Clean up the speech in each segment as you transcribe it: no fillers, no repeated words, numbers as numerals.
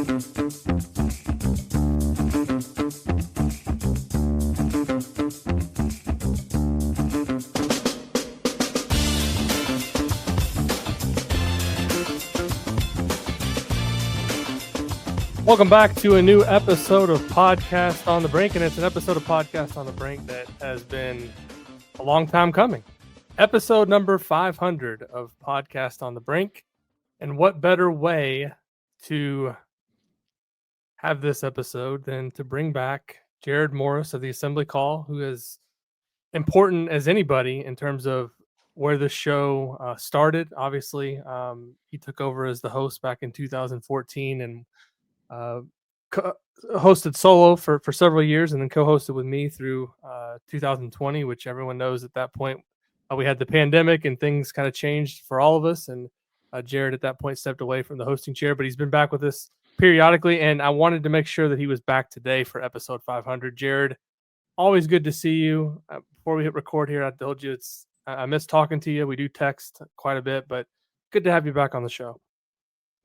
Welcome back to a new episode of Podcast on the Brink, and it's an episode of Podcast on the Brink that has been a long time coming. Episode number 500 of Podcast on the Brink, and what better way to have this episode than to bring back Jerod Morris of the Assembly Call, who is important as anybody in terms of where the show started. Obviously, he took over as the host back in 2014 and hosted solo for several years, and then co-hosted with me through 2020, which everyone knows at that point we had the pandemic and things kind of changed for all of us. And Jerod at that point stepped away from the hosting chair, but he's been back with us periodically. And I wanted to make sure that he was back today for episode 500. Jerod, always good to see you. Before we hit record here, I told you I miss talking to you. We do text quite a bit, but good to have you back on the show.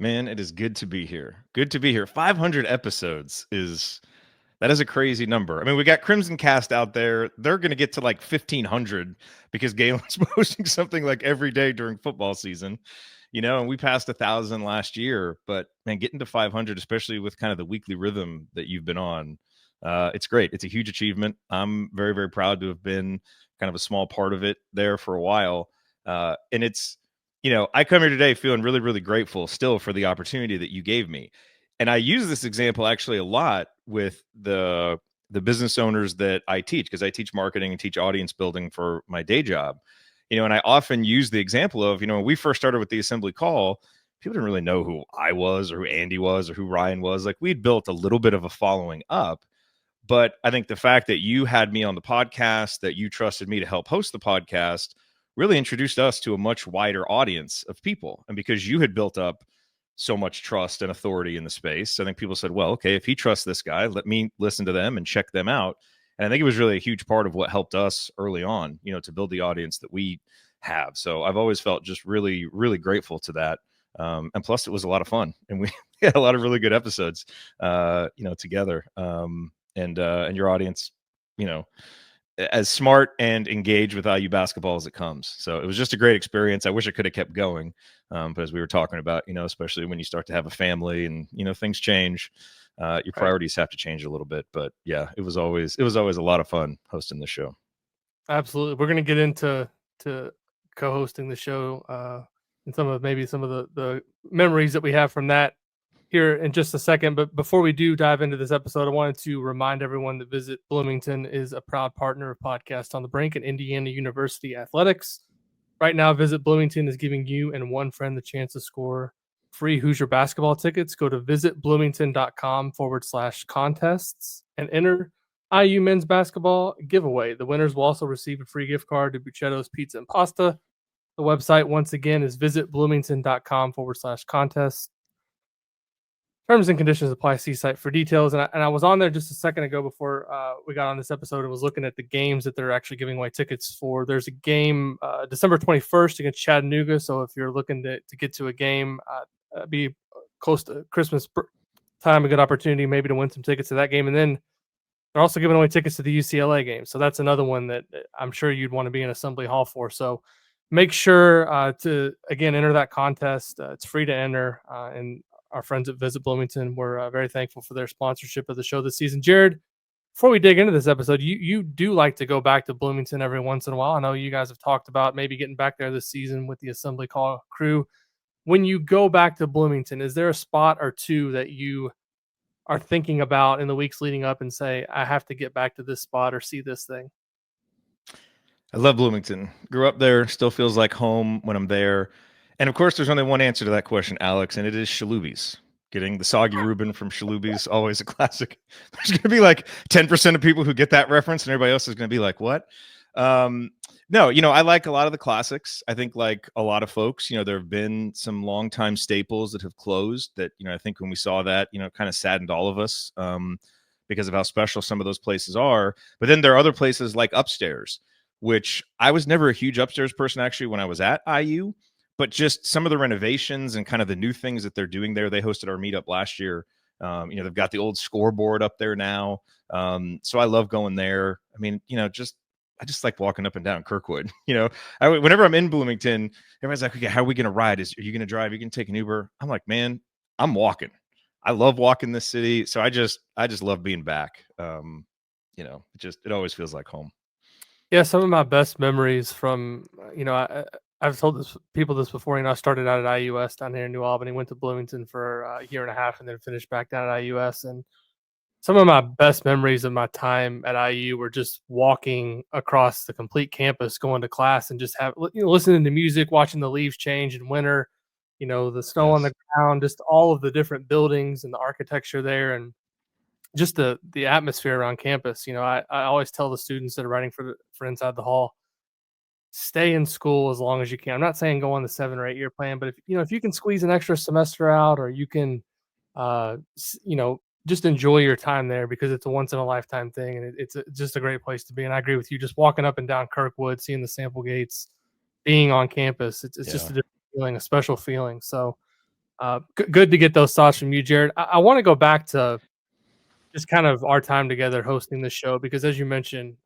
Man, it is good to be here. Good to be here. 500 episodes is a crazy number. I mean, we got Crimson Cast out there. They're going to get to like 1,500 because Galen's posting something like every day during football season, and we passed 1,000 last year. But man, getting to 500, especially with kind of the weekly rhythm that you've been on, it's great. It's a huge achievement. I'm very, very proud to have been kind of a small part of it there for a while. And it's, I come here today feeling really, really grateful still for the opportunity that you gave me. And I use this example actually a lot with the business owners that I teach, because I teach marketing and teach audience building for my day job. And I often use the example of, when we first started with the Assembly Call, people didn't really know who I was or who Andy was or who Ryan was. Like, we'd built a little bit of a following up. But I think the fact that you had me on the podcast, that you trusted me to help host the podcast, really introduced us to a much wider audience of people. And because you had built up so much trust and authority in the space, I think people said, well, okay, if he trusts this guy, let me listen to them and check them out. And I think it was really a huge part of what helped us early on, to build the audience that we have. So I've always felt just really, really grateful to that. And plus it was a lot of fun, and we had a lot of really good episodes, together. And your audience, as smart and engaged with IU basketball as it comes. So it was just a great experience. I wish I could have kept going. But as we were talking about, especially when you start to have a family and, things change, your priorities have to change a little bit. But yeah, it was always a lot of fun hosting the show. Absolutely. We're going to get into co-hosting the show and some of the memories that we have from that here in just a second. But before we do dive into this episode, I wanted to remind everyone that Visit Bloomington is a proud partner of Podcast on the Brink and Indiana University Athletics. Right now, Visit Bloomington is giving you and one friend the chance to score free Hoosier basketball tickets. Go to visitbloomington.com/contests and enter IU men's basketball giveaway. The winners will also receive a free gift card to Buccetto's Pizza and Pasta. The website, once again, is visitbloomington.com/contests. Terms and conditions apply. See site for details. And I was on there just a second ago before we got on this episode and was looking at the games that they're actually giving away tickets for. There's a game December 21st against Chattanooga. So if you're looking to get to a game, be close to Christmas time, a good opportunity maybe to win some tickets to that game. And then they're also giving away tickets to the UCLA game. So that's another one that I'm sure you'd want to be in Assembly Hall for. So make sure to, again, enter that contest. It's free to enter. And our friends at Visit Bloomington, we're very thankful for their sponsorship of the show this season. Jerod, before we dig into this episode, you do like to go back to Bloomington every once in a while. I know you guys have talked about maybe getting back there this season with the Assembly Call crew. When you go back to Bloomington, is there a spot or two that you are thinking about in the weeks leading up and say, I have to get back to this spot or see this thing? I love Bloomington. Grew up there, still feels like home when I'm there. And of course, there's only one answer to that question, Alex, and it is Shalubi's. Getting the soggy Reuben from Shalubi's, always a classic. There's going to be like 10% of people who get that reference, and everybody else is going to be like, what? No, I like a lot of the classics. I think like a lot of folks, there have been some longtime staples that have closed that, I think when we saw that, kind of saddened all of us because of how special some of those places are. But then there are other places like Upstairs, which I was never a huge Upstairs person actually when I was at IU. But just some of the renovations and kind of the new things that they're doing there. They hosted our meetup last year They've got the old scoreboard up there now. So I love going there. I mean, I just like walking up and down Kirkwood. Whenever I'm in Bloomington, everybody's like, okay, how are we going to ride? Are you going to drive? You can take an Uber. I'm like, man, I'm walking. I love walking this city. So I just love being back. It always feels like home. Yeah, some of my best memories from, I've told people this before. I started out at IUS down here in New Albany, went to Bloomington for a year and a half, and then finished back down at IUS. And some of my best memories of my time at IU were just walking across the complete campus, going to class, and just listening to music, watching the leaves change in winter, the snow on the ground, just all of the different buildings and the architecture there, and just the atmosphere around campus. I always tell the students that are writing for Inside the Hall, stay in school as long as you can. I'm not saying go on the 7 or 8 year plan, but if you can squeeze an extra semester out, or you can, just enjoy your time there, because it's a once in a lifetime thing, and it's just a great place to be. And I agree with you. Just walking up and down Kirkwood, seeing the sample gates, being on campus, it's just a different feeling, a special feeling. So good to get those thoughts from you, Jerod. I want to go back to just kind of our time together hosting this show, because as you mentioned,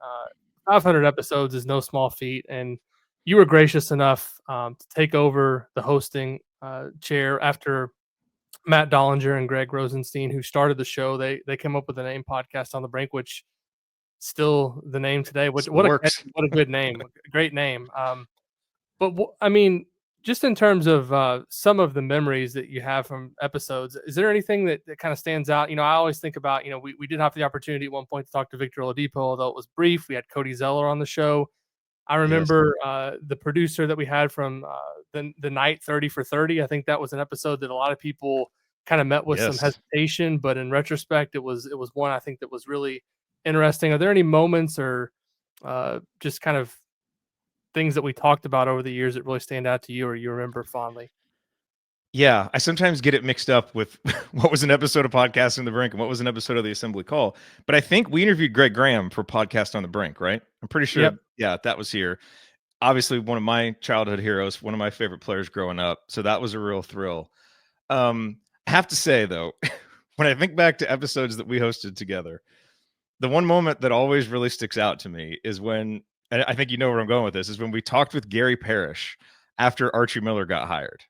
500 episodes is no small feat, and you were gracious enough to take over the hosting chair after Matt Dollinger and Greg Rosenstein, who started the show. They came up with the name Podcast on the Brink, which still the name today. What a good name, great name. But I mean, just in terms of some of the memories that you have from episodes, is there anything that kind of stands out? I always think about, we did have the opportunity at one point to talk to Victor Oladipo, although it was brief. We had Cody Zeller on the show. I remember the producer that we had from the night 30 for 30. I think that was an episode that a lot of people kind of met with some hesitation, but in retrospect, it was one I think that was really interesting. Are there any moments or just kind of things that we talked about over the years that really stand out to you, or you remember fondly? Yeah, I sometimes get it mixed up with what was an episode of Podcast on the Brink and what was an episode of the Assembly Call. But I think we interviewed Greg Graham for Podcast on the Brink, right? I'm pretty sure. Yep. Yeah, that was here. Obviously, one of my childhood heroes, one of my favorite players growing up. So that was a real thrill. I have to say, though, when I think back to episodes that we hosted together, the one moment that always really sticks out to me is when, and I think you know where I'm going with this, is when we talked with Gary Parrish after Archie Miller got hired.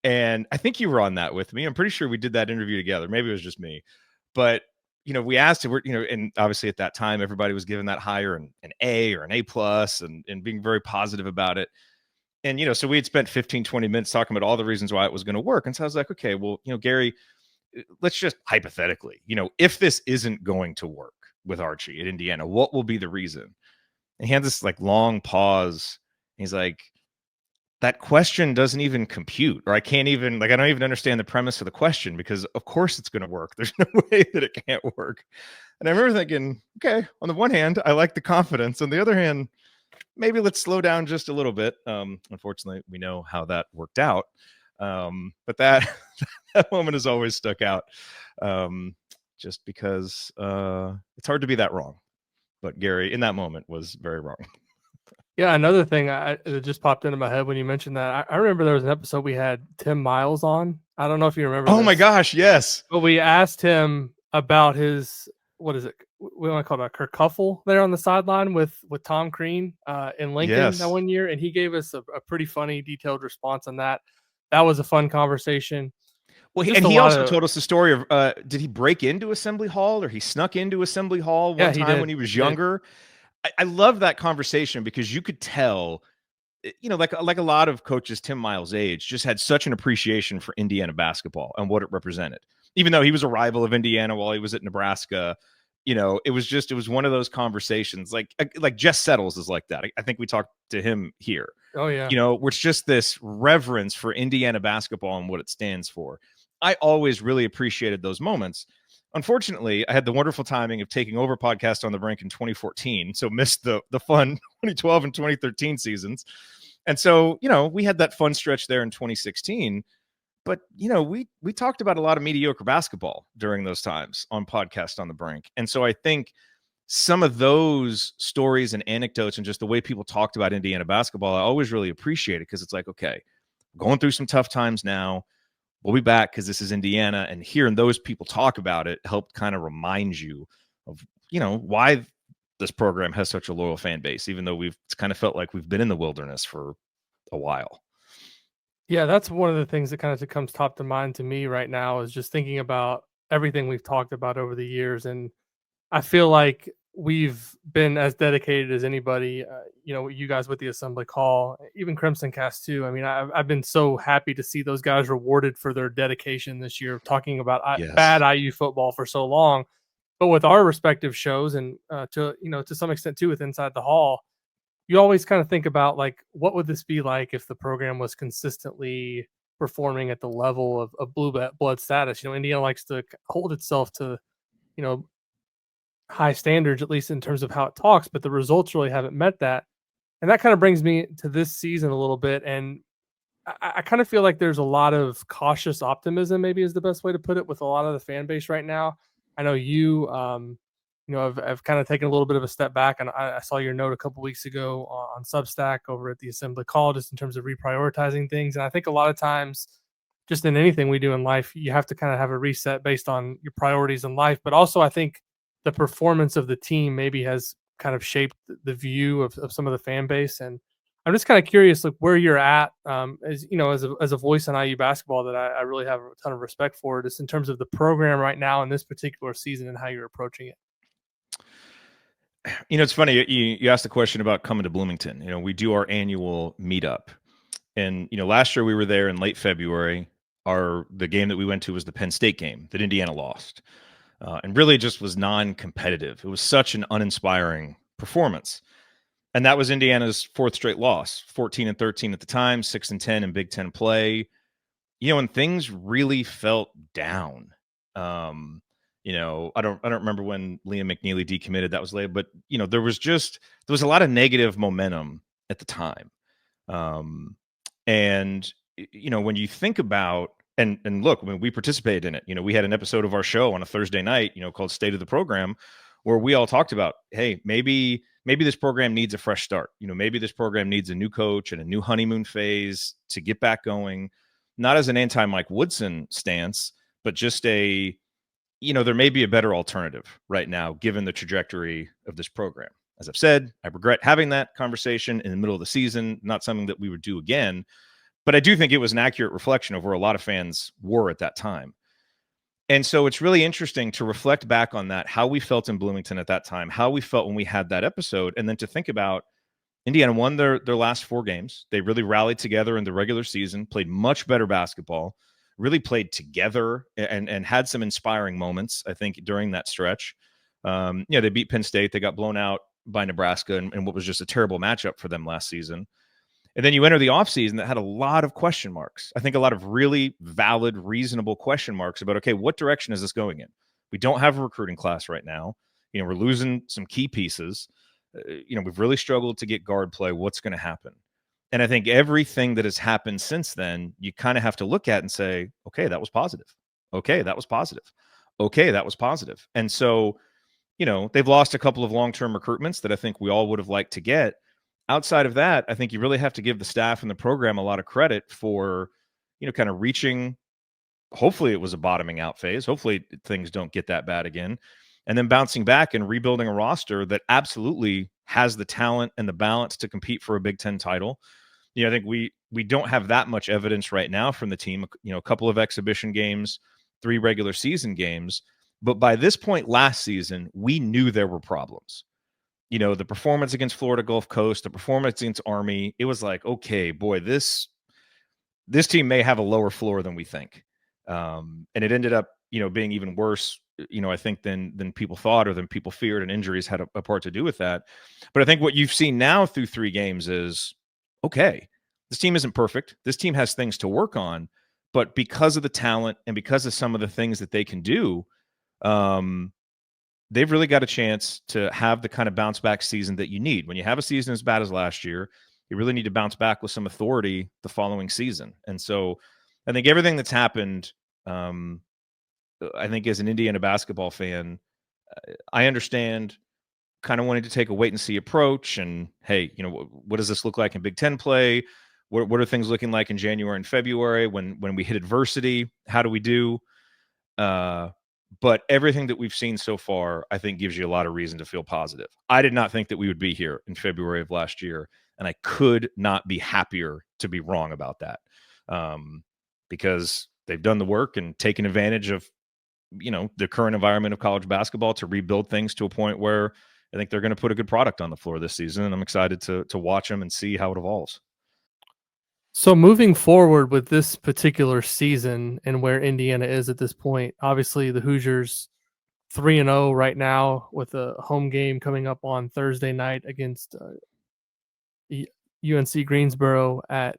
And I think you were on that with me. I'm pretty sure we did that interview together. Maybe it was just me. But, we asked him, and obviously at that time, everybody was giving that hire an A or an A plus and being very positive about it. And, so we had spent 15, 20 minutes talking about all the reasons why it was going to work. And so I was like, okay, well, Gary, let's just hypothetically, if this isn't going to work with Archie at Indiana, what will be the reason? And he had this long pause. He's like, that question doesn't even compute, or I don't even understand the premise of the question, because of course it's going to work. There's no way that it can't work. And I remember thinking, okay, on the one hand, I like the confidence. On the other hand, maybe let's slow down just a little bit. Unfortunately, we know how that worked out. But that moment has always stuck out, just because it's hard to be that wrong. But Gary, in that moment, was very wrong. Yeah, another thing that just popped into my head when you mentioned that, I remember there was an episode we had Tim Miles on. I don't know if you remember. Oh my gosh, yes. But we asked him about his, what is it? We want to call it a kerfuffle there on the sideline with Tom Crean in Lincoln that one year, and he gave us a pretty funny, detailed response on that. That was a fun conversation. Well, he also told us the story of did he break into Assembly Hall, or he snuck into Assembly Hall one time when he was younger? I love that conversation, because you could tell, like a lot of coaches Tim Miles' age, just had such an appreciation for Indiana basketball and what it represented. Even though he was a rival of Indiana while he was at Nebraska, it was one of those conversations. Like Jess Settles is like that. I think we talked to him here. Oh yeah. Where it's just this reverence for Indiana basketball and what it stands for. I always really appreciated those moments. Unfortunately, I had the wonderful timing of taking over Podcast on the Brink in 2014, so missed the fun 2012 and 2013 seasons. And so, we had that fun stretch there in 2016. But, we talked about a lot of mediocre basketball during those times on Podcast on the Brink. And so I think some of those stories and anecdotes and just the way people talked about Indiana basketball, I always really appreciate it, because it's like, okay, going through some tough times now. we'll be back because this is Indiana. And hearing those people talk about it helped kind of remind you of, why this program has such a loyal fan base, even though it's kind of felt like we've been in the wilderness for a while. Yeah, that's one of the things that kind of comes top to mind to me right now is just thinking about everything we've talked about over the years. And I feel like we've been as dedicated as anybody, you guys with the assembly call, even Crimson Cast too. I mean, I've been so happy to see those guys rewarded for their dedication this year, talking about bad Yes. IU football for so long, but with our respective shows and to some extent too with Inside the Hall, you always kind of think about like what would this be like if the program was consistently performing at the level of blue blood status. Indiana likes to hold itself to you know high standards, at least in terms of how it talks, but the results really haven't met that. And that kind of brings me to this season a little bit. And I kind of feel like there's a lot of cautious optimism, maybe is the best way to put it, with a lot of the fan base right now. I know I've kind of taken a little bit of a step back, and I saw your note a couple weeks ago on Substack over at the Assembly Call, just in terms of reprioritizing things. And I think a lot of times, just in anything we do in life, you have to kind of have a reset based on your priorities in life. But also, I think the performance of the team maybe has kind of shaped the view of some of the fan base. And I'm just kind of curious, like where you're at, as a voice on IU basketball that I really have a ton of respect for, just in terms of the program right now in this particular season and how you're approaching it. It's funny. You asked the question about coming to Bloomington. We do our annual meetup. And, last year we were there in late February. The game that we went to was the Penn State game that Indiana lost. And really just was non-competitive. It was such an uninspiring performance. And that was Indiana's fourth straight loss, 14-13 at the time, 6-10 in Big Ten play. And things really felt down. I don't remember when Liam McNeely decommitted. That was late, but there was a lot of negative momentum at the time. And when you think about and look, when we participated in it, we had an episode of our show on a Thursday night, called State of the Program, where we all talked about, hey, maybe this program needs a fresh start. Maybe this program needs a new coach and a new honeymoon phase to get back going. Not as an anti-Mike Woodson stance, but just there may be a better alternative right now, given the trajectory of this program. As I've said, I regret having that conversation in the middle of the season, not something that we would do again. But I do think it was an accurate reflection of where a lot of fans were at that time. And so it's really interesting to reflect back on that, how we felt in Bloomington at that time, how we felt when we had that episode, and then to think about Indiana won their last 4 games. They really rallied together in the regular season, played much better basketball, really played together and had some inspiring moments, I think, during that stretch. They beat Penn State. They got blown out by Nebraska and what was just a terrible matchup for them last season. And then you enter the offseason that had a lot of question marks. I think a lot of really valid, reasonable question marks about, okay, what direction is this going in? We don't have a recruiting class right now. We're losing some key pieces. We've really struggled to get guard play. What's going to happen? And I think everything that has happened since then, you kind of have to look at and say, okay, that was positive. Okay, that was positive. Okay, that was positive. And so, they've lost a couple of long-term recruitments that I think we all would have liked to get. Outside of that, I think you really have to give the staff and the program a lot of credit for, kind of reaching, hopefully it was a bottoming out phase. Hopefully things don't get that bad again. And then bouncing back and rebuilding a roster that absolutely has the talent and the balance to compete for a Big Ten title. I think we don't have that much evidence right now from the team, a couple of exhibition games, 3 regular season games. But by this point last season, we knew there were problems. The performance against Florida Gulf Coast, the performance against Army, it was like, okay, boy, this team may have a lower floor than we think. And it ended up, being even worse, I think than people thought or than people feared, and injuries had a part to do with that. But I think what you've seen now through 3 games is, okay, this team isn't perfect. This team has things to work on, but because of the talent and because of some of the things that they can do, they've really got a chance to have the kind of bounce back season that you need. When you have a season as bad as last year, you really need to bounce back with some authority the following season. And so I think everything that's happened, I think as an Indiana basketball fan, I understand kind of wanting to take a wait and see approach and, hey, what does this look like in Big Ten play? What are things looking like in January and February when we hit adversity? How do we do? But everything that we've seen so far, I think, gives you a lot of reason to feel positive. I did not think that we would be here in February of last year, and I could not be happier to be wrong about that, because they've done the work and taken advantage of the current environment of college basketball to rebuild things to a point where I think they're going to put a good product on the floor this season, and I'm excited to watch them and see how it evolves. So moving forward with this particular season and where Indiana is at this point, obviously the Hoosiers 3-0 right now with a home game coming up on Thursday night against UNC Greensboro at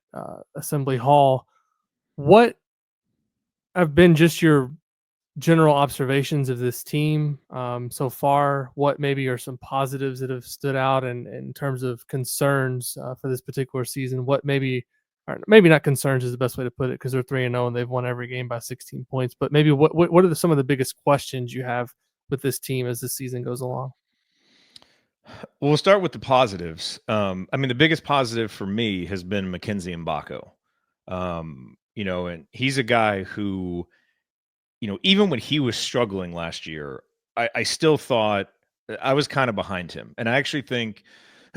Assembly Hall. What have been just your general observations of this team so far? What maybe are some positives that have stood out, and in terms of concerns for this particular season? What maybe, or maybe not concerns is the best way to put it, because they're 3-0 and they've won every game by 16 points. But maybe what are some of the biggest questions you have with this team as this season goes along? Well, we'll start with the positives. I mean, the biggest positive for me has been Mackenzie Mbako. And he's a guy who, even when he was struggling last year, I still thought I was kind of behind him. And I actually think,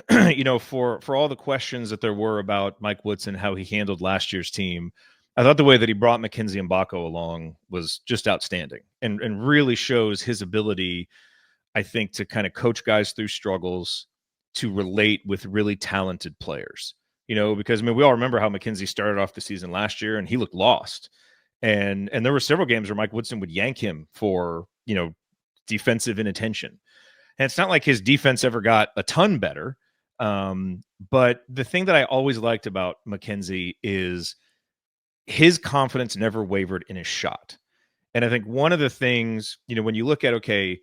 for all the questions that there were about Mike Woodson, how he handled last year's team, I thought the way that he brought Mackenzie Mbako along was just outstanding and really shows his ability, I think, to kind of coach guys through struggles, to relate with really talented players. Because I mean, we all remember how Mackenzie started off the season last year and he looked lost. And there were several games where Mike Woodson would yank him for, defensive inattention. And it's not like his defense ever got a ton better. But the thing that I always liked about Mackenzie is his confidence never wavered in his shot. And I think one of the things, when you look at, okay,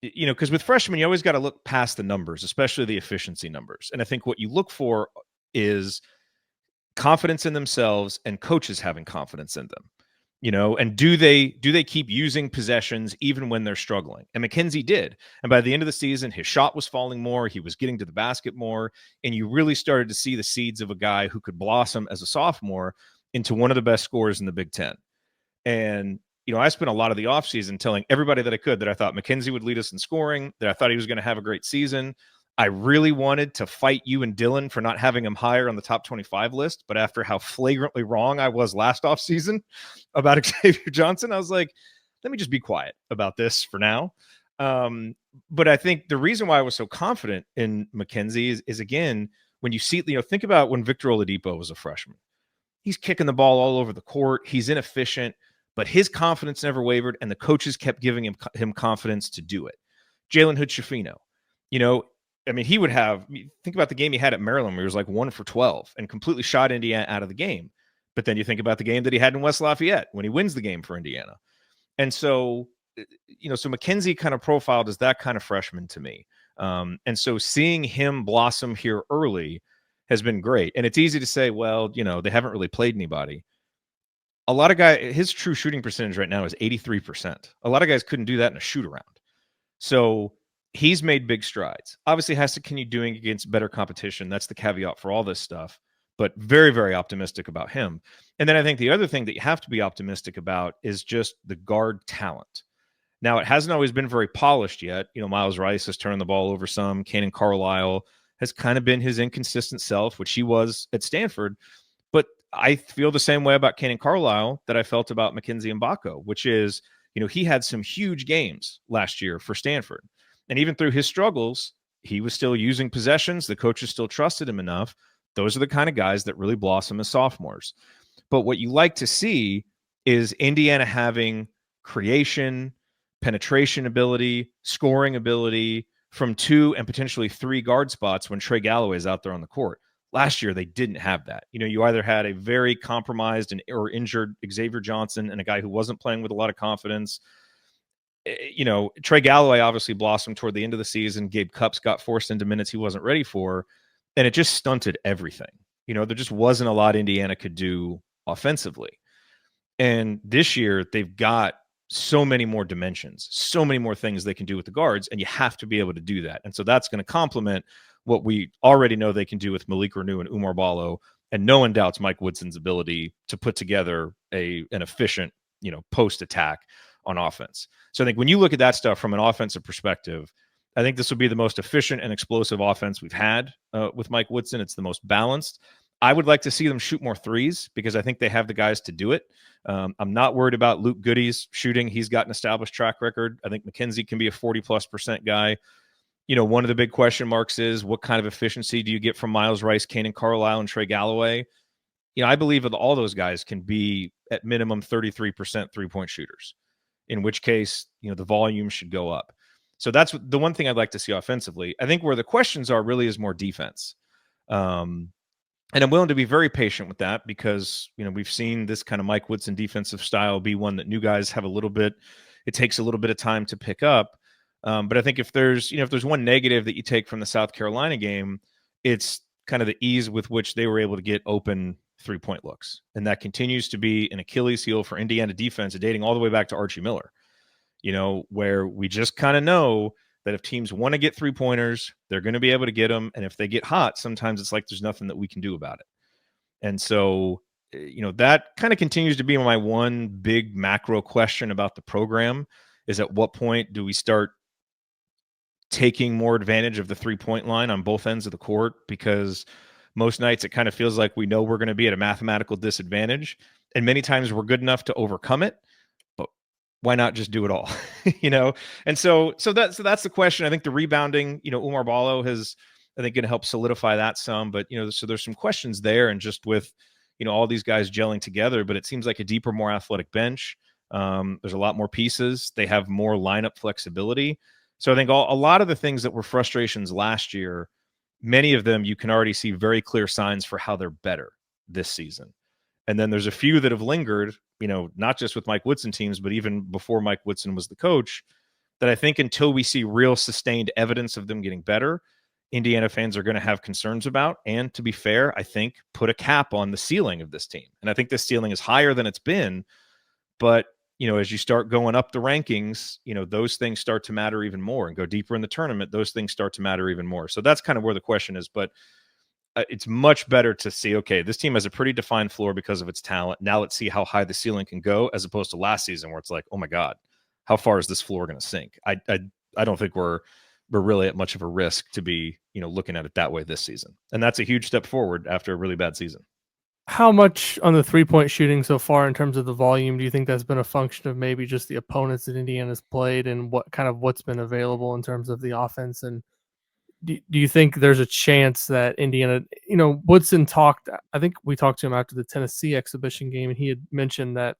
because with freshmen, you always got to look past the numbers, especially the efficiency numbers. And I think what you look for is confidence in themselves and coaches having confidence in them. And do they keep using possessions even when they're struggling? And Mackenzie did. And by the end of the season, his shot was falling more. He was getting to the basket more. And you really started to see the seeds of a guy who could blossom as a sophomore into one of the best scorers in the Big Ten. And, I spent a lot of the offseason telling everybody that I could that I thought Mackenzie would lead us in scoring, that I thought he was going to have a great season. I really wanted to fight you and Dylan for not having him higher on the top 25 list. But after how flagrantly wrong I was last offseason about Xavier Johnson, I was like, let me just be quiet about this for now. But I think the reason why I was so confident in Mackenzie is again, when you see, think about when Victor Oladipo was a freshman. He's kicking the ball all over the court. He's inefficient, but his confidence never wavered, and the coaches kept giving him confidence to do it. Jalen Hood-Schifino, I mean, he would think about the game he had at Maryland where he was like 1 for 12 and completely shot Indiana out of the game. But then you think about the game that he had in West Lafayette when he wins the game for Indiana. And so, so Mackenzie kind of profiled as that kind of freshman to me. And so seeing him blossom here early has been great. And it's easy to say, well, they haven't really played anybody. A lot of guys, his true shooting percentage right now is 83%. A lot of guys couldn't do that in a shoot around. So he's made big strides. Obviously, has to continue doing against better competition. That's the caveat for all this stuff. But very, very optimistic about him. And then I think the other thing that you have to be optimistic about is just the guard talent. Now, it hasn't always been very polished yet. Miles Rice has turned the ball over some. Cannon Carlisle has kind of been his inconsistent self, which he was at Stanford. But I feel the same way about Cannon Carlisle that I felt about Mackenzie Mbako, which is, he had some huge games last year for Stanford. And even through his struggles, he was still using possessions. The coaches still trusted him enough. Those are the kind of guys that really blossom as sophomores. But what you like to see is Indiana having creation, penetration ability, scoring ability from 2 and potentially 3 guard spots when Trey Galloway is out there on the court. Last year, they didn't have that. You either had a very compromised or injured Xavier Johnson and a guy who wasn't playing with a lot of confidence. Trey Galloway obviously blossomed toward the end of the season. Gabe Cupps got forced into minutes he wasn't ready for, and it just stunted everything. There just wasn't a lot Indiana could do offensively. And this year, they've got so many more dimensions, so many more things they can do with the guards, and you have to be able to do that. And so that's going to complement what we already know they can do with Malik Renew and Umar Ballo And no one doubts Mike Woodson's ability to put together an efficient, post attack on offense. So I think when you look at that stuff from an offensive perspective, I think this will be the most efficient and explosive offense we've had with Mike Woodson. It's the most balanced. I would like to see them shoot more threes because I think they have the guys to do it. I'm not worried about Luke Goody's shooting. He's got an established track record. I think McKenzie can be a 40+% guy. One of the big question marks is what kind of efficiency do you get from Miles Rice, Kanan Carlisle, and Trey Galloway? I believe that all those guys can be at minimum 33% three-point shooters, in which case, the volume should go up. So that's the one thing I'd like to see offensively. I think where the questions are really is more defense. And I'm willing to be very patient with that because, we've seen this kind of Mike Woodson defensive style be one that new guys have it takes a little bit of time to pick up. But I think if there's one negative that you take from the South Carolina game, it's kind of the ease with which they were able to get open three-point looks. And that continues to be an Achilles heel for Indiana defense, dating all the way back to Archie Miller, where we just kind of know that if teams want to get three-pointers, they're going to be able to get them. And if they get hot, sometimes it's like there's nothing that we can do about it. And so, that kind of continues to be my one big macro question about the program is at what point do we start taking more advantage of the three-point line on both ends of the court? Because most nights it kind of feels like we know we're going to be at a mathematical disadvantage. And many times we're good enough to overcome it. Why not just do it all? And so that's the question. I think the rebounding, Umar Ballo has, I think, going to help solidify that some, but so there's some questions there, and just with all these guys gelling together, but it seems like a deeper, more athletic bench. There's a lot more pieces. They have more lineup flexibility. So I think a lot of the things that were frustrations last year, many of them you can already see very clear signs for how they're better this season. And then there's a few that have lingered, not just with Mike Woodson teams, but even before Mike Woodson was the coach, that I think until we see real sustained evidence of them getting better, Indiana fans are going to have concerns about. And to be fair, I think put a cap on the ceiling of this team. And I think this ceiling is higher than it's been. But, as you start going up the rankings, those things start to matter even more, and go deeper in the tournament, those things start to matter even more. So that's kind of where the question is. But it's much better to see, okay, this team has a pretty defined floor because of its talent. Now let's see how high the ceiling can go, as opposed to last season where it's like, oh my God, how far is this floor going to sink? I don't think we're really at much of a risk to be, looking at it that way this season. And that's a huge step forward after a really bad season. How much on the three-point shooting so far in terms of the volume do you think that's been a function of maybe just the opponents that Indiana's played, and what's been available in terms of the offense? And do you think there's a chance that Indiana, Woodson talked, I think we talked to him after the Tennessee exhibition game, and he had mentioned that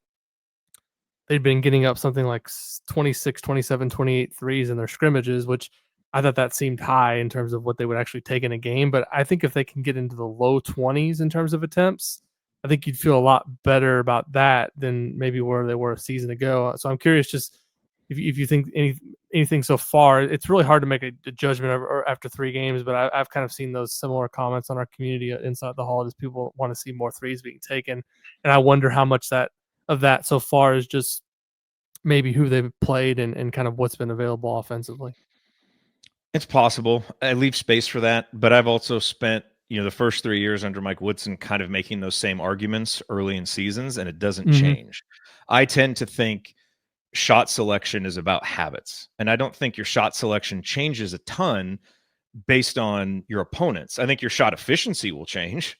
they'd been getting up something like 26, 27, 28 threes in their scrimmages, which I thought that seemed high in terms of what they would actually take in a game. But I think if they can get into the low 20s in terms of attempts, I think you'd feel a lot better about that than maybe where they were a season ago. So I'm curious, just if you think anything so far. It's really hard to make a judgment after 3 games, but I've kind of seen those similar comments on our community inside the hall, as people want to see more threes being taken. And I wonder how much of that so far is just maybe who they've played and kind of what's been available offensively. It's possible. I leave space for that, but I've also spent, the first 3 years under Mike Woodson kind of making those same arguments early in seasons, and it doesn't change. I tend to think shot selection is about habits, and I don't think your shot selection changes a ton based on your opponents. I think your shot efficiency will change.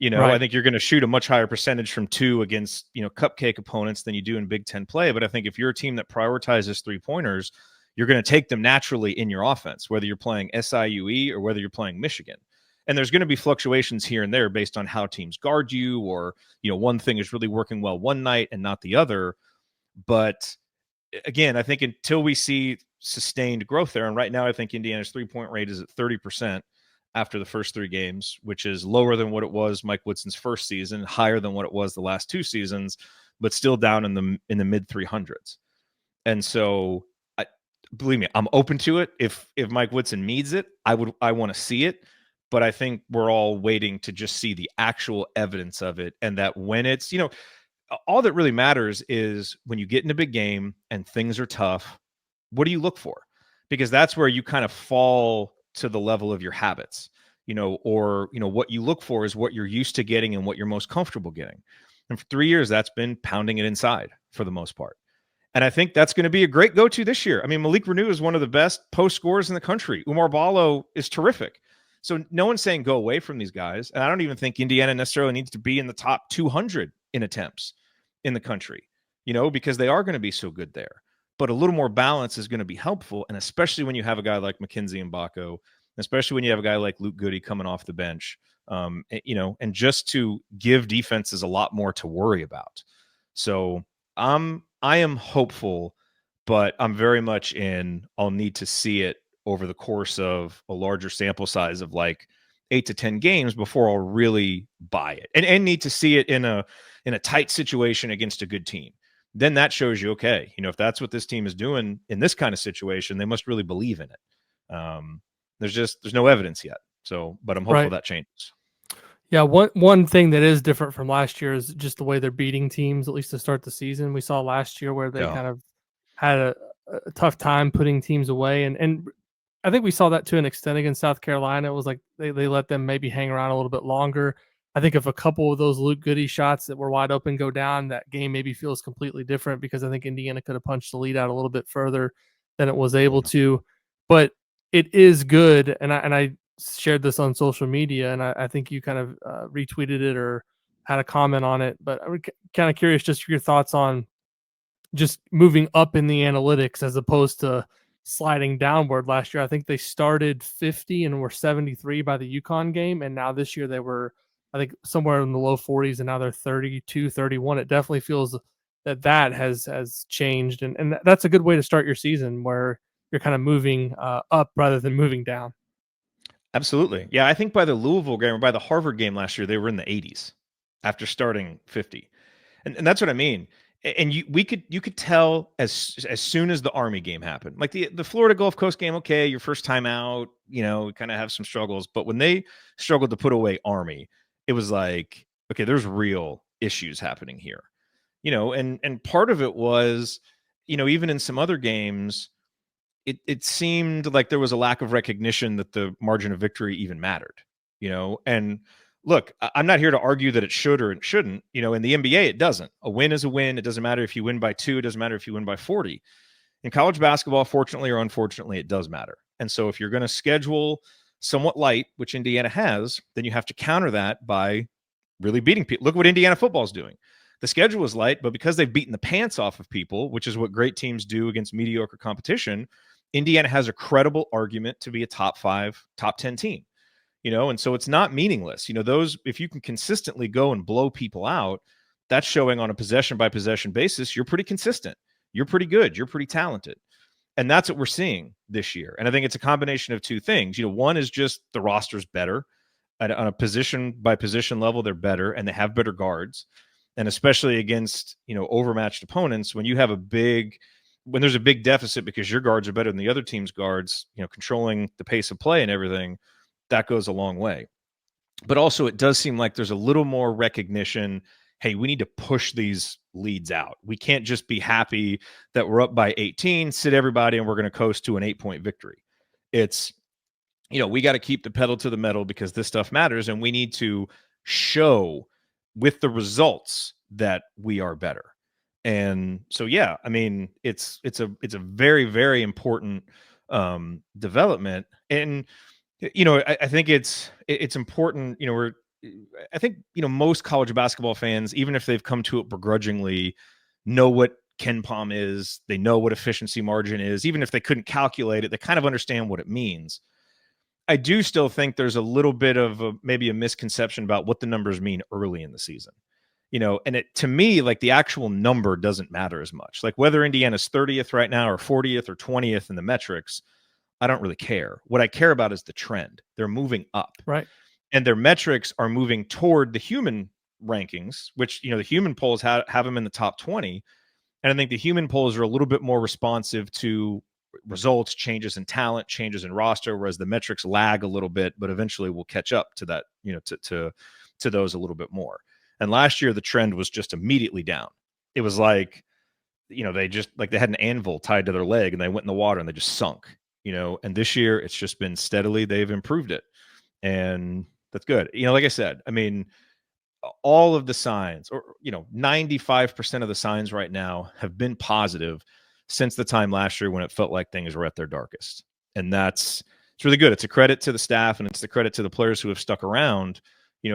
Right. I think you're going to shoot a much higher percentage from 2 against, cupcake opponents than you do in Big Ten play. But I think if you're a team that prioritizes 3-pointers, you're going to take them naturally in your offense, whether you're playing SIUE or whether you're playing Michigan. And there's going to be fluctuations here and there based on how teams guard you, or, one thing is really working well one night and not the other. But again, I think until we see sustained growth there, and right now I think Indiana's 3-point rate is at 30% after the first 3 games, which is lower than what it was Mike Woodson's first season, higher than what it was the last 2 seasons, but still down in the mid 300s. And so, believe me, I'm open to it. If Mike Woodson needs it, I want to see it. But I think we're all waiting to just see the actual evidence of it, and that when it's, all that really matters is when you get in a big game and things are tough, what do you look for? Because that's where you kind of fall to the level of your habits. or what you look for is what you're used to getting and what you're most comfortable getting. And for 3 years, that's been pounding it inside for the most part. And I think that's going to be a great go-to this year. I mean, Malik Renew is one of the best post scorers in the country. Umar Ballo is terrific. So no one's saying go away from these guys. And I don't even think Indiana necessarily needs to be in the top 200 in attempts in the country, because they are going to be so good there. But a little more balance is going to be helpful. And especially when you have a guy like McKenzie and Baco, especially when you have a guy like Luke Goody coming off the bench, and just to give defenses a lot more to worry about. So I am hopeful, but I'm very much I'll need to see it over the course of a larger sample size of like 8 to 10 games before I'll really buy it, and need to see it in a tight situation against a good team. Then that shows you, okay, if that's what this team is doing in this kind of situation, they must really believe in it. There's no evidence yet. So, but I'm hopeful that changes. Yeah, one thing that is different from last year is just the way they're beating teams, at least to start the season. We saw last year where they kind of had a tough time putting teams away. And I think we saw that to an extent against South Carolina. It was like they let them maybe hang around a little bit longer. I think if a couple of those Luke Goody shots that were wide open go down, that game maybe feels completely different, because I think Indiana could have punched the lead out a little bit further than it was able to. But it is good, and I shared this on social media, and I think you kind of retweeted it or had a comment on it. But I'm kind of curious just your thoughts on just moving up in the analytics as opposed to sliding downward. Last year, I think they started 50 and were 73 by the UConn game, and now this year they were, I think, somewhere in the low 40s, and now they're 32, 31. It definitely feels that has changed, and that's a good way to start your season, where you're kind of moving up rather than moving down. Absolutely. Yeah, I think by the Louisville game or by the Harvard game last year, they were in the 80s after starting 50. And that's what I mean. And you could tell as soon as the Army game happened. Like the Florida Gulf Coast game, okay, your first time out, kind of have some struggles. But when they struggled to put away Army, it was like, okay, there's real issues happening here. And part of it was, even in some other games, it seemed like there was a lack of recognition that the margin of victory even mattered, and look, I'm not here to argue that it should or it shouldn't. In the NBA, it doesn't. A win is a win. It doesn't matter if you win by 2. It doesn't matter if you win by 40. In college basketball, fortunately or unfortunately, it does matter. And so if you're going to schedule somewhat light, which Indiana has, then you have to counter that by really beating people. Look what Indiana football is doing. The schedule is light, but because they've beaten the pants off of people, which is what great teams do against mediocre competition, Indiana has a credible argument to be a top 5, top 10 team. And so it's not meaningless. Those, if you can consistently go and blow people out, that's showing on a possession by possession basis, you're pretty consistent. You're pretty good. You're pretty talented. And that's what we're seeing this year. And I think it's a combination of two things. One is just the roster's better on a position by position level. They're better and they have better guards. And especially against, overmatched opponents, when there's a big deficit because your guards are better than the other team's guards, controlling the pace of play and everything, that goes a long way. But also it does seem like there's a little more recognition. Hey, we need to push these leads out. We can't just be happy that we're up by 18, sit everybody, and we're going to coast to an 8-point victory. It's, we got to keep the pedal to the metal because this stuff matters. And we need to show with the results that we are better. And so, yeah, I mean, it's a very, very important development. And I think it's important. I think most college basketball fans, even if they've come to it begrudgingly, know what KenPom is. They know what efficiency margin is. Even if they couldn't calculate it, they kind of understand what it means. I do still think there's a little bit of maybe a misconception about what the numbers mean early in the season. And to me, like the actual number doesn't matter as much. Like whether Indiana's 30th right now or 40th or 20th in the metrics, I don't really care. What I care about is the trend. They're moving up. Right. And their metrics are moving toward the human rankings, which, the human polls have them in the top 20. And I think the human polls are a little bit more responsive to results, changes in talent, changes in roster, whereas the metrics lag a little bit, but eventually we'll catch up to that, to those a little bit more. And last year, the trend was just immediately down. It was like, they had an anvil tied to their leg and they went in the water and they just sunk. And this year it's just been steadily, they've improved it. And that's good. Like I said, I mean, all of the signs, or 95% of the signs right now have been positive since the time last year when it felt like things were at their darkest. And it's really good. It's a credit to the staff, and it's the credit to the players who have stuck around,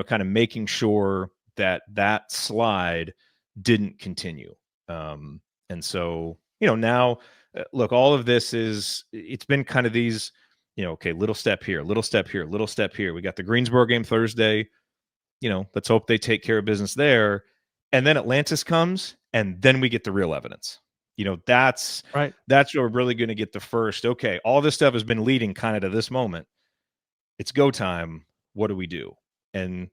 kind of making sure that slide didn't continue. And so, now, look, all of this it's been kind of these, okay, little step here, little step here, little step here. We got the Greensboro game Thursday. Let's hope they take care of business there. And then Atlantis comes, and then we get the real evidence. That's Right. That's where we're really going to get the first, okay, all this stuff has been leading kind of to this moment. It's go time. What do we do? And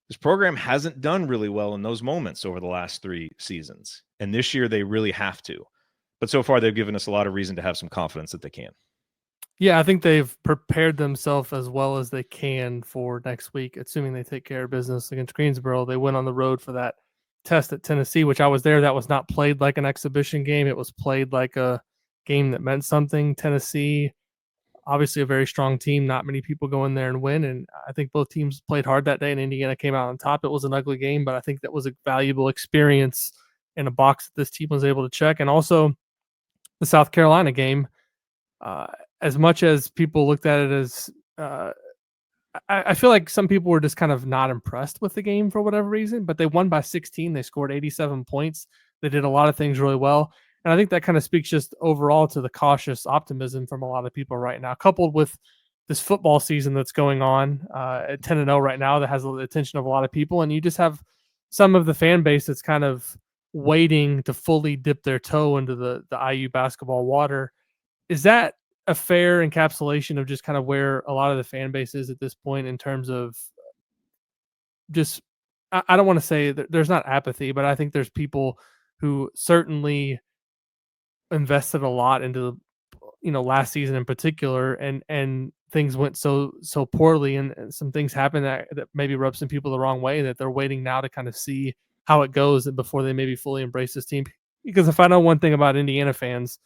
this program hasn't done really well in those moments over the last 3 seasons. And this year they really have to. But so far they've given us a lot of reason to have some confidence that they can. Yeah, I think they've prepared themselves as well as they can for next week, assuming they take care of business against Greensboro. They went on the road for that test at Tennessee, which I was there. That was not played like an exhibition game. It was played like a game that meant something. Tennessee, obviously a very strong team. Not many people go in there and win. And I think both teams played hard that day, and Indiana came out on top. It was an ugly game, but I think that was a valuable experience in a box that this team was able to check. And also the South Carolina game, as much as people looked at it as, I feel like some people were just kind of not impressed with the game for whatever reason, but they won by 16. They scored 87 points. They did a lot of things really well. And I think that kind of speaks just overall to the cautious optimism from a lot of people right now, coupled with this football season that's going on at 10-0 right now that has the attention of a lot of people. And you just have some of the fan base that's kind of waiting to fully dip their toe into the IU basketball water. Is that a fair encapsulation of just kind of where a lot of the fan base is at this point in terms of just, I don't want to say that there's not apathy, but I think there's people who certainly invested a lot into, last season in particular, and things went so poorly, and some things happened that maybe rub some people the wrong way, that they're waiting now to kind of see how it goes before they maybe fully embrace this team. Because if I know one thing about Indiana fans,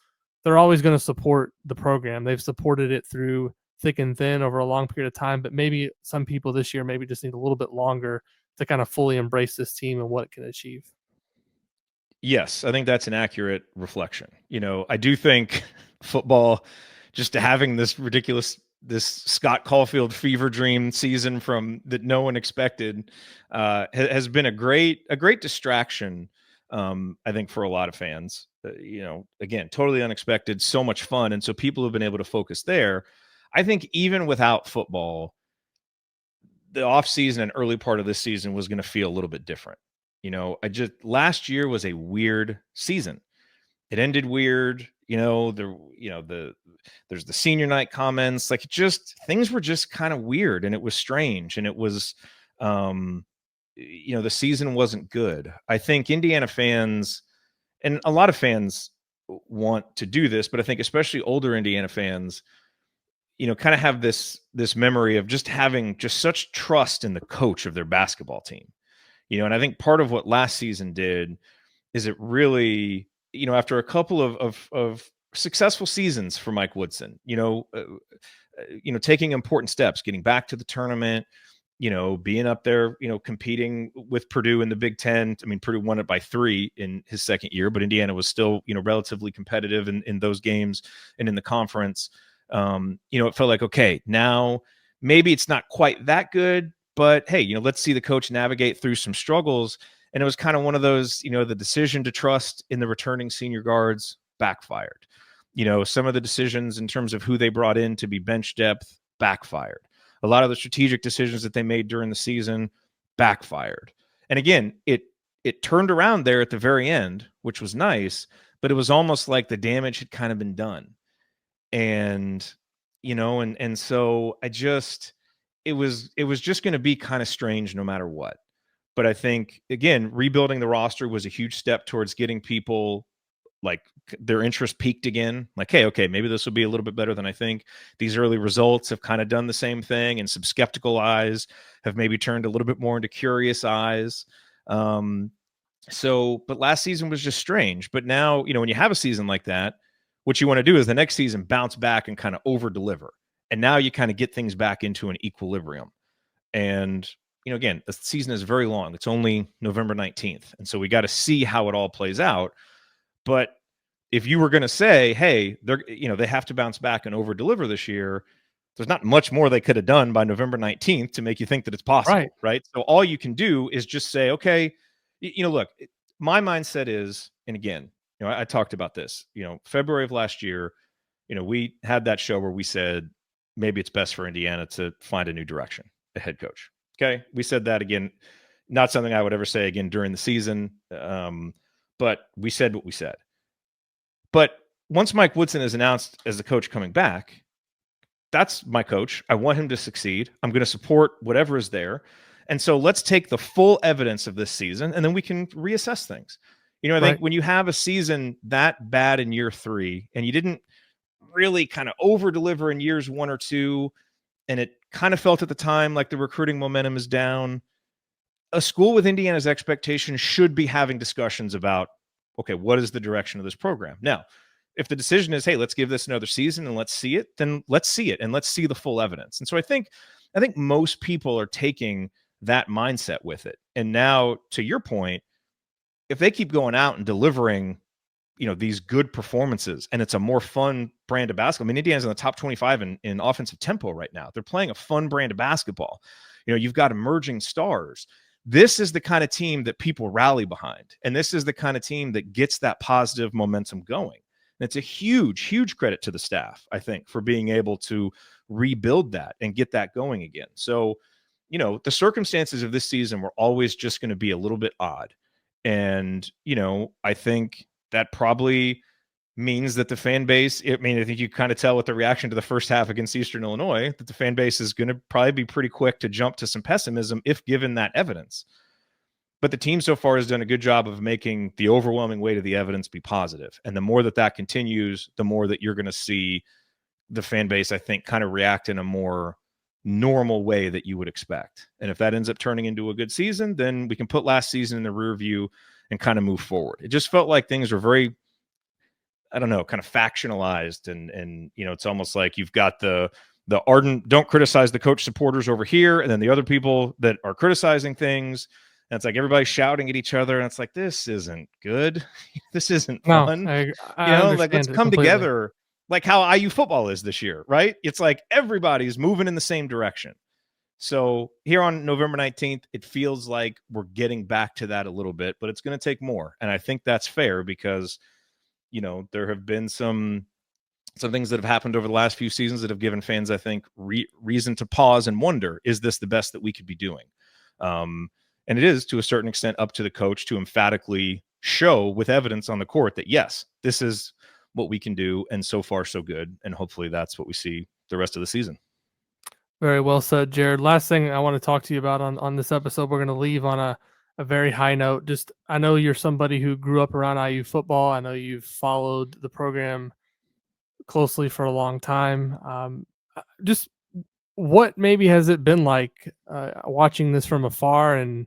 they're always going to support the program. They've supported it through thick and thin over a long period of time, but maybe some people this year maybe just need a little bit longer to kind of fully embrace this team and what it can achieve. Yes, I think that's an accurate reflection. I do think football, just having this Scott Caulfield fever dream season from that no one expected, has been a great distraction. I think for a lot of fans, again, totally unexpected, so much fun, and so people have been able to focus there. I think even without football, the offseason and early part of this season was going to feel a little bit different. Last year was a weird season. It ended weird. There's the senior night comments, like things were just kind of weird, and it was strange, and it was, the season wasn't good. I think Indiana fans, and a lot of fans want to do this, but I think especially older Indiana fans, kind of have this memory of just having just such trust in the coach of their basketball team. And I think part of what last season did is it really, after a couple of successful seasons for Mike Woodson, taking important steps, getting back to the tournament, being up there, competing with Purdue in the Big Ten. I mean, Purdue won it by 3 in his second year, but Indiana was still, relatively competitive in those games and in the conference. It felt like, okay, now maybe it's not quite that good, but hey, let's see the coach navigate through some struggles. And it was kind of one of those, the decision to trust in the returning senior guards backfired. Some of the decisions in terms of who they brought in to be bench depth backfired. A lot of the strategic decisions that they made during the season backfired. And again, it turned around there at the very end, which was nice, but it was almost like the damage had kind of been done. And, and so it was just going to be kind of strange no matter what. But I think, again, rebuilding the roster was a huge step towards getting people, like, their interest peaked again. Like, hey, okay, maybe this will be a little bit better than I think. These early results have kind of done the same thing, and some skeptical eyes have maybe turned a little bit more into curious eyes. But last season was just strange. But now, when you have a season like that, what you want to do is the next season bounce back and kind of over deliver And now you kind of get things back into an equilibrium. And, again, the season is very long. It's only November 19th. And so we got to see how it all plays out. But if you were going to say, hey, they have to bounce back and over deliver this year, there's not much more they could have done by November 19th to make you think that it's possible. Right. So all you can do is just say, okay, look, my mindset is, and again, I talked about this, February of last year, we had that show where we said, maybe it's best for Indiana to find a new direction, a head coach. Okay. We said that again, not something I would ever say again during the season. But we said what we said. But once Mike Woodson is announced as the coach coming back, that's my coach. I want him to succeed. I'm going to support whatever is there. And so let's take the full evidence of this season, and then we can reassess things. I think when you have a season that bad in year 3 and you didn't really kind of over deliver in years 1 or 2, and it kind of felt at the time like the recruiting momentum is down, a school with Indiana's expectations should be having discussions about, okay, what is the direction of this program? Now, if the decision is, hey, let's give this another season and let's see it, then let's see it and let's see the full evidence. And so I think most people are taking that mindset with it. And now, to your point, if they keep going out and delivering, these good performances, and it's a more fun brand of basketball. I mean, Indiana's in the top 25 in offensive tempo right now. They're playing a fun brand of basketball. You've got emerging stars. This is the kind of team that people rally behind. And this is the kind of team that gets that positive momentum going. And it's a huge, huge credit to the staff, I think, for being able to rebuild that and get that going again. So, the circumstances of this season were always just going to be a little bit odd. And, I think that probably means that the fan base, I think you kind of tell with the reaction to the first half against Eastern Illinois, that the fan base is going to probably be pretty quick to jump to some pessimism if given that evidence. But the team so far has done a good job of making the overwhelming weight of the evidence be positive. And the more that continues, the more that you're going to see the fan base, I think, kind of react in a more normal way that you would expect. And if that ends up turning into a good season, then we can put last season in the rear view and kind of move forward. It just felt like things were very, I don't know, kind of factionalized. And it's almost like you've got the ardent, don't criticize the coach supporters over here, and then the other people that are criticizing things. And it's like everybody's shouting at each other, and it's like, this isn't good. This isn't fun. No, I like, let's come together, like how IU football is this year, right? It's like everybody's moving in the same direction. So here on November 19th, it feels like we're getting back to that a little bit, but it's going to take more. And I think that's fair because, there have been some things that have happened over the last few seasons that have given fans, I think, reason to pause and wonder, is this the best that we could be doing? And it is, to a certain extent, up to the coach to emphatically show with evidence on the court that, yes, this is what we can do. And so far, so good. And hopefully that's what we see the rest of the season. Very well said, Jerod. Last thing I want to talk to you about on this episode, we're going to leave on a very high note. Just, I know you're somebody who grew up around IU football. I know you've followed the program closely for a long time. Just what maybe has it been like watching this from afar, and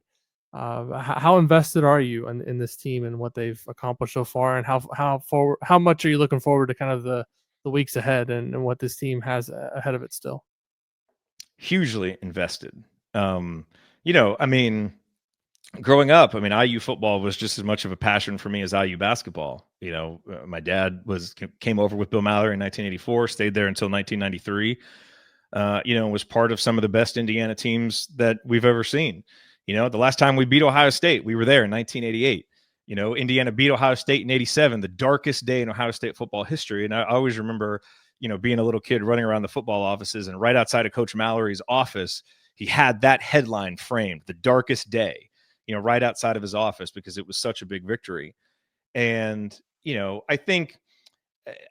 how invested are you in this team and what they've accomplished so far, and how much are you looking forward to kind of the weeks ahead and what this team has ahead of it still? Hugely invested. Growing up, IU football was just as much of a passion for me as IU basketball. My dad came over with Bill Mallory in 1984, stayed there until 1993. Was part of some of the best Indiana teams that we've ever seen. The last time we beat Ohio State, we were there in 1988. Indiana beat Ohio State in 87, the darkest day in Ohio State football history. And I always remember, being a little kid running around the football offices, and right outside of Coach Mallory's office, he had that headline framed, the darkest day, right outside of his office, because it was such a big victory. And, I think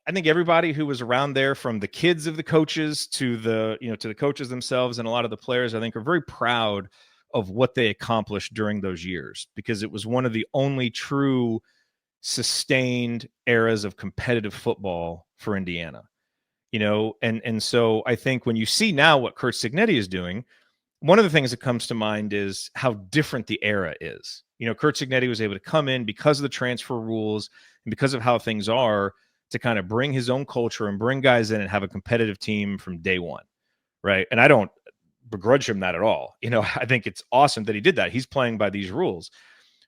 everybody who was around there, from the kids of the coaches to the coaches themselves and a lot of the players, I think, are very proud of what they accomplished during those years, because it was one of the only true sustained eras of competitive football for Indiana. And so I think when you see now what Curt Cignetti is doing, one of the things that comes to mind is how different the era is. Curt Cignetti was able to come in because of the transfer rules and because of how things are, to kind of bring his own culture and bring guys in and have a competitive team from day one, right? And I don't begrudge him that at all. I think it's awesome that he did that. He's playing by these rules.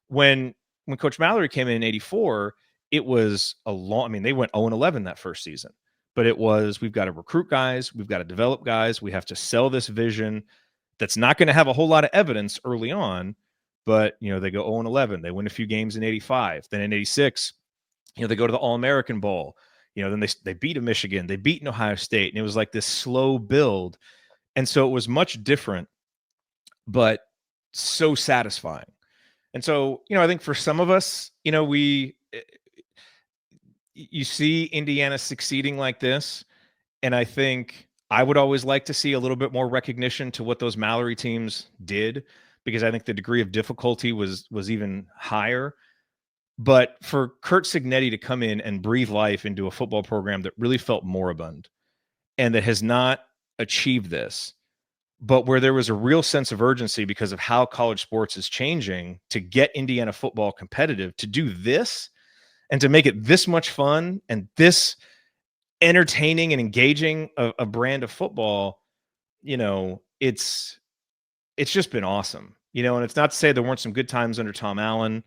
When Coach Mallory came in '84, it was they went 0-11 that first season. But it was, we've got to recruit guys, we've got to develop guys, we have to sell this vision that's not going to have a whole lot of evidence early on. But, they go 0-11. They win a few games in '85. Then in '86, they go to the All-American Bowl. Then they beat a Michigan. They beat an Ohio State. And it was like this slow build. And so it was much different, but so satisfying. And so, I think for some of us, you see Indiana succeeding like this. And I think I would always like to see a little bit more recognition to what those Mallory teams did, because I think the degree of difficulty was even higher. But for Curt Cignetti to come in and breathe life into a football program that really felt moribund and that has not achieved this, but where there was a real sense of urgency because of how college sports is changing to get Indiana football competitive, to do this and to make it this much fun and this entertaining and engaging a brand of football, it's just been awesome, and it's not to say there weren't some good times under Tom Allen,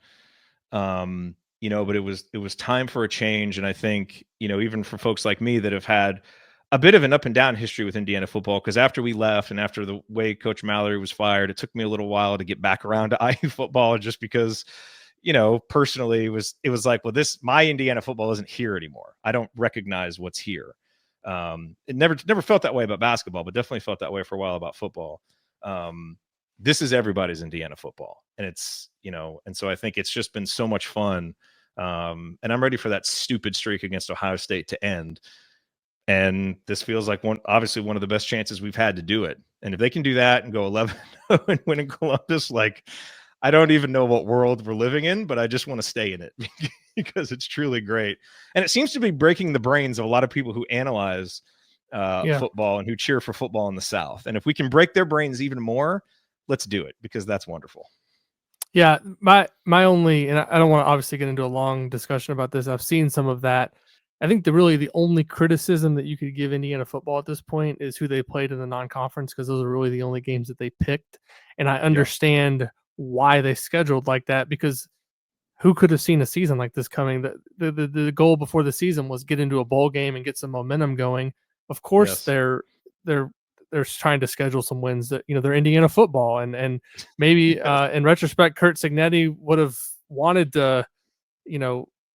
but it was time for a change. And I think, even for folks like me that have had a bit of an up and down history with Indiana football, because after we left and after the way Coach Mallory was fired, it took me a little while to get back around to IU football, just because, personally it was like, well, my Indiana football isn't here anymore. I don't recognize what's here. It never felt that way about basketball, but definitely felt that way for a while about football. This is everybody's Indiana football. And it's, and so I think it's just been so much fun. And I'm ready for that stupid streak against Ohio State to end. And this feels like obviously one of the best chances we've had to do it. And if they can do that and go 11 and win in Columbus, I don't even know what world we're living in, but I just want to stay in it because it's truly great. And it seems to be breaking the brains of a lot of people who analyze football and who cheer for football in the South. And if we can break their brains even more, let's do it, because that's wonderful. Yeah. My only, and I don't want to obviously get into a long discussion about this. I've seen some of that. I think the only criticism that you could give Indiana football at this point is who they played in the non-conference, because those are really the only games that they picked. And I understand why they scheduled like that, because who could have seen a season like this coming? The goal before the season was get into a bowl game and get some momentum going. Of course, they're trying to schedule some wins that, they're Indiana football, and maybe in retrospect, Curt Cignetti would have wanted to,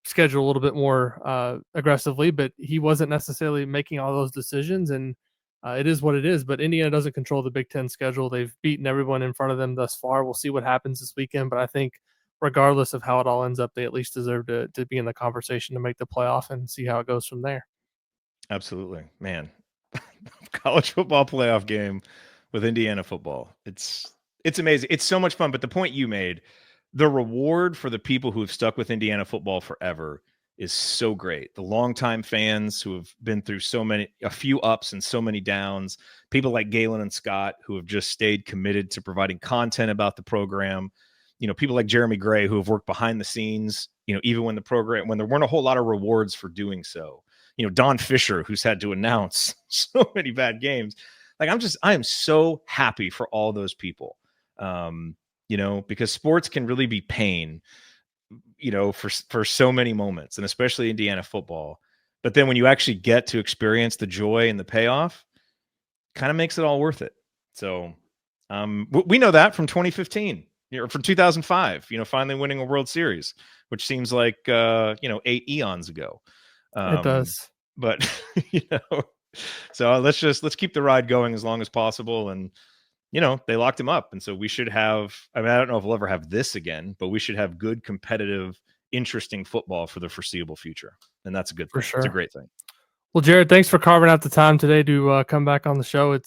schedule a little bit more aggressively, but he wasn't necessarily making all those decisions, and it is what it is. But Indiana doesn't control the Big Ten schedule. They've beaten everyone in front of them thus far. We'll see what happens this weekend, but I think regardless of how it all ends up, they at least deserve to be in the conversation to make the playoff and see how it goes from there. Absolutely, man. College football playoff game with Indiana football. It's amazing. It's so much fun. But the point you made, the reward for the people who have stuck with Indiana football forever is so great. The longtime fans who have been through a few ups and so many downs, people like Galen and Scott who have just stayed committed to providing content about the program. People like Jeremy Gray who have worked behind the scenes, even when there weren't a whole lot of rewards for doing so. Don Fisher, who's had to announce so many bad games. I am so happy for all those people. Because sports can really be pain, for so many moments, and especially Indiana football. But then when you actually get to experience the joy and the payoff, kind of makes it all worth it. So we know that from 2015, from 2005, finally winning a World Series, which seems like, 8 eons ago. It does. But, so let's keep the ride going as long as possible. And, they locked him up. And so we should have, I don't know if we'll ever have this again, but we should have good, competitive, interesting football for the foreseeable future. And that's a good thing. For sure. It's a great thing. Well, Jerod, thanks for carving out the time today to come back on the show.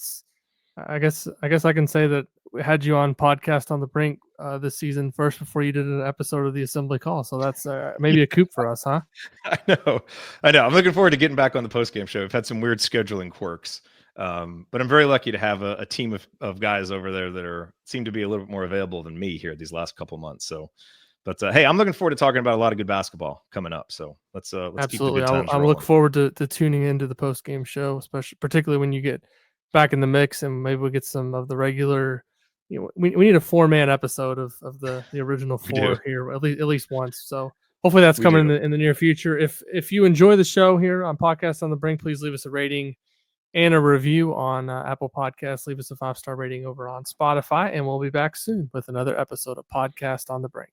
I guess I can say that we had you on podcast on the Brink this season first before you did an episode of the Assembly Call. So that's maybe a coup for us, huh? I know. I'm looking forward to getting back on the postgame show. I've had some weird scheduling quirks. But I'm very lucky to have a team of guys over there that seem to be a little bit more available than me here these last couple months. So But hey, I'm looking forward to talking about a lot of good basketball coming up. So let's keep the Absolutely. good times I rolling. look forward to tuning into the post game show, particularly when you get back in the mix and maybe we get some of the regular. We need a 4-man episode of the original four here at least once. So hopefully that's coming in the near future. If you enjoy the show here on Podcast on the Brink, please leave us a rating and a review on Apple Podcasts. Leave us a 5-star rating over on Spotify, and we'll be back soon with another episode of Podcast on the Brink.